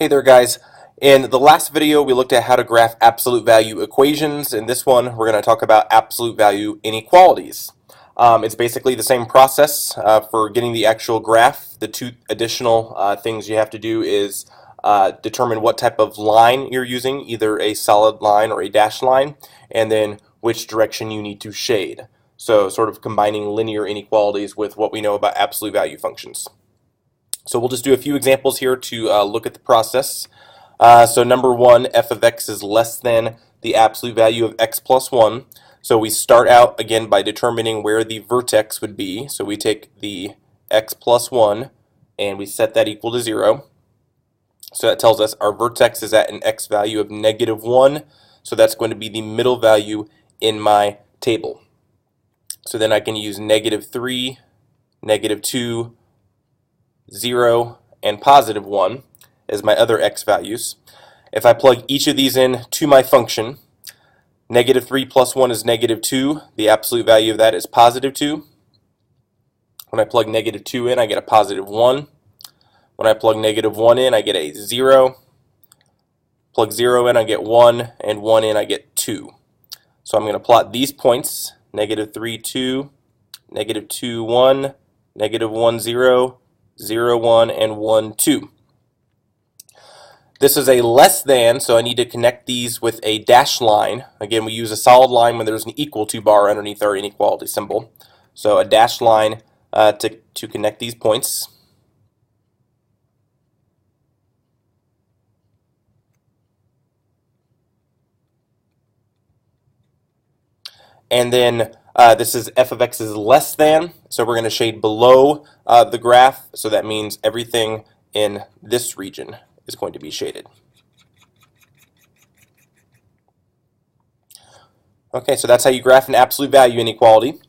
Hey there guys. In the last video we looked at how to graph absolute value equations. In this one we're going to talk about absolute value inequalities. It's basically the same process for getting the actual graph. The two additional things you have to do is determine what type of line you're using, either a solid line or a dashed line, and then which direction you need to shade. So sort of combining linear inequalities with what we know about absolute value functions. So we'll just do a few examples here to look at the process. So number one, f of x is less than the absolute value of x plus 1. So we start out again by determining where the vertex would be. So we take the x plus 1 and we set that equal to 0. So that tells us our vertex is at an x value of -1. So that's going to be the middle value in my table. So then I can use -3, -2, 0, and +1 as my other x values. If I plug each of these in to my function, -3 plus 1 is -2. The absolute value of that is +2. When I plug -2 in, I get a +1. When I plug -1 in, I get a 0. Plug 0 in, I get 1, and 1 in, I get 2. So I'm going to plot these points, -3, 2, -2, 1, -1, 0, 0, 1, and 1, 2. This is a less than, so I need to connect these with a dashed line. Again, we use a solid line when there's an equal to bar underneath our inequality symbol. So a dashed line to connect these points. And then this is f of x is less than, so we're going to shade below the graph, so that means everything in this region is going to be shaded. Okay, so that's how you graph an absolute value inequality.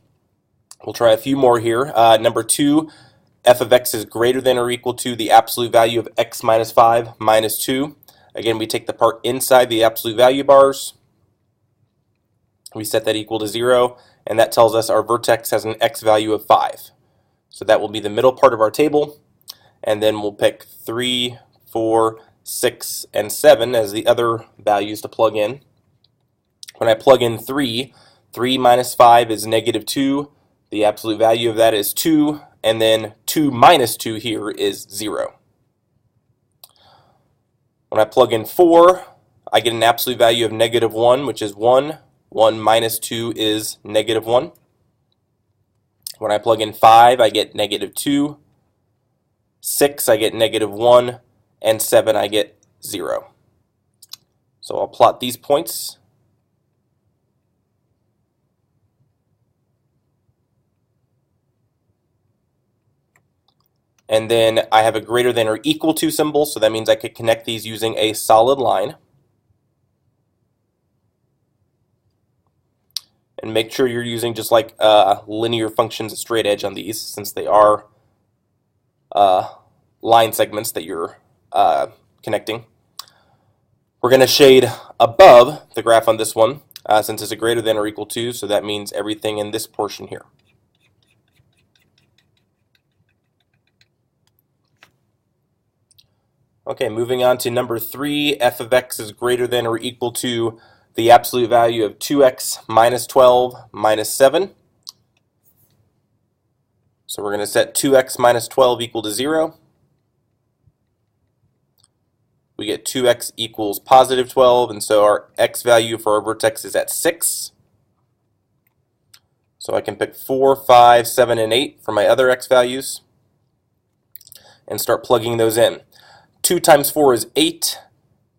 We'll try a few more here. Number 2, f of x is greater than or equal to the absolute value of x minus 5 minus 2. Again, we take the part inside the absolute value bars. We set that equal to 0, and that tells us our vertex has an x value of 5. So that will be the middle part of our table, and then we'll pick 3, 4, 6, and 7 as the other values to plug in. When I plug in 3, 3 minus 5 is -2. The absolute value of that is 2, and then 2 minus 2 here is 0. When I plug in 4, I get an absolute value of -1, which is 1. 1 minus 2 is -1. When I plug in 5, I get -2. 6, I get -1. And 7, I get 0. So I'll plot these points. And then I have a greater than or equal to symbol, so that means I could connect these using a solid line. And make sure you're using just like linear functions, a straight edge on these, since they are line segments that you're connecting. We're going to shade above the graph on this one, since it's a greater than or equal to, so that means everything in this portion here. Okay, moving on to number 3, f of x is greater than or equal to the absolute value of 2x minus 12 minus 7. So we're going to set 2x minus 12 equal to 0. We get 2x equals +12, and so our x value for our vertex is at 6. So I can pick 4, 5, 7, and 8 for my other x values and start plugging those in. 2 times 4 is 8.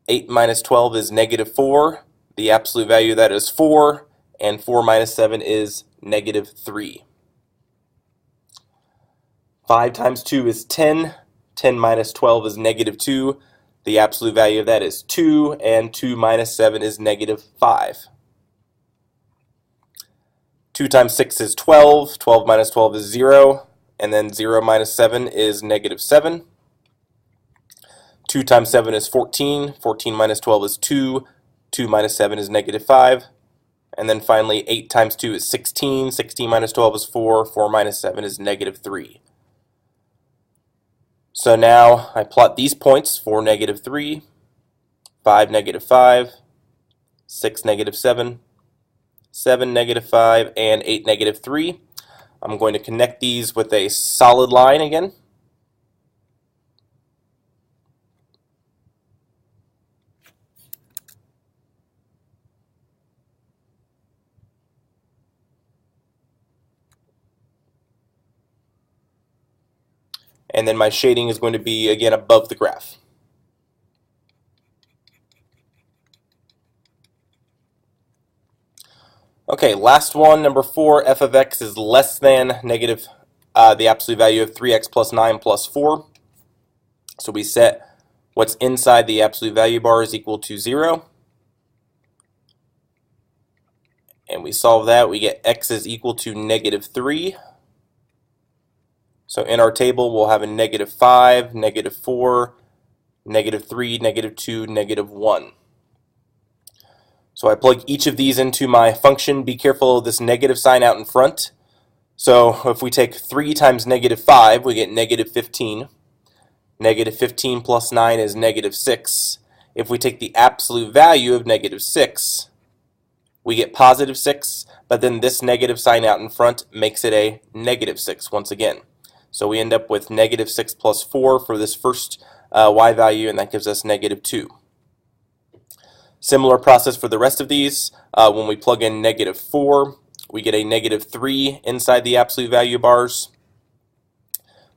8 minus 12 is -4. The absolute value of that is 4, and 4 minus 7 is -3. 5 times 2 is 10. 10 minus 12 is -2. The absolute value of that is 2, and 2 minus 7 is -5. 2 times 6 is 12. 12 minus 12 is 0, and then 0 minus 7 is -7. 2 times 7 is 14. 14 minus 12 is 2. 2 minus 7 is -5. And then finally, 8 times 2 is 16. 16 minus 12 is 4. 4 minus 7 is -3. So now I plot these points for -3, 5, -5, 6, -7, 7, -5, and 8, -3. I'm going to connect these with a solid line again. And then my shading is going to be, again, above the graph. Okay, last one, number 4, f of x is less than negative the absolute value of 3x plus 9 plus 4. So we set what's inside the absolute value bar is equal to 0. And we solve that, we get x is equal to -3. So in our table, we'll have a -5, -4, -3, -2, -1. So I plug each of these into my function. Be careful of this negative sign out in front. So if we take 3 times -5, we get -15. -15 plus 9 is -6. If we take the absolute value of -6, we get +6, but then this negative sign out in front makes it a -6 once again. So we end up with -6 plus 4 for this first y value, and that gives us -2. Similar process for the rest of these. When we plug in -4, we get a -3 inside the absolute value bars.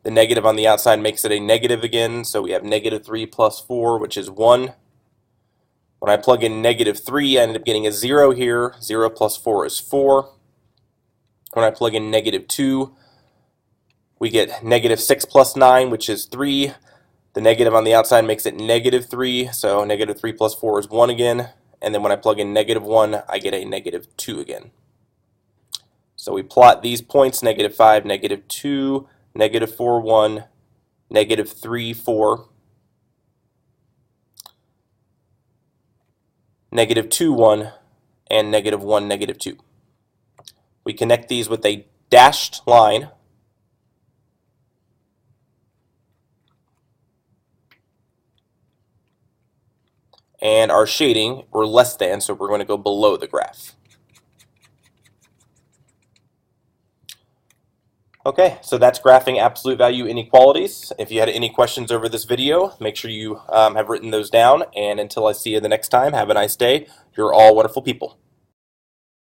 The negative on the outside makes it a negative again, so we have -3 plus 4, which is 1. When I plug in -3, I end up getting a 0 here. 0 plus 4 is 4. When I plug in -2, we get -6 plus 9, which is 3. The negative on the outside makes it -3, so -3 plus 4 is 1 again. And then when I plug in -1, I get a -2 again. So we plot these points, -5, -2, -4, 1, -3, 4, -2, 1, and -1, -2. We connect these with a dashed line. And our shading, we're less than, so we're going to go below the graph. Okay, so that's graphing absolute value inequalities. If you had any questions over this video, make sure you have written those down. And until I see you the next time, have a nice day. You're all wonderful people.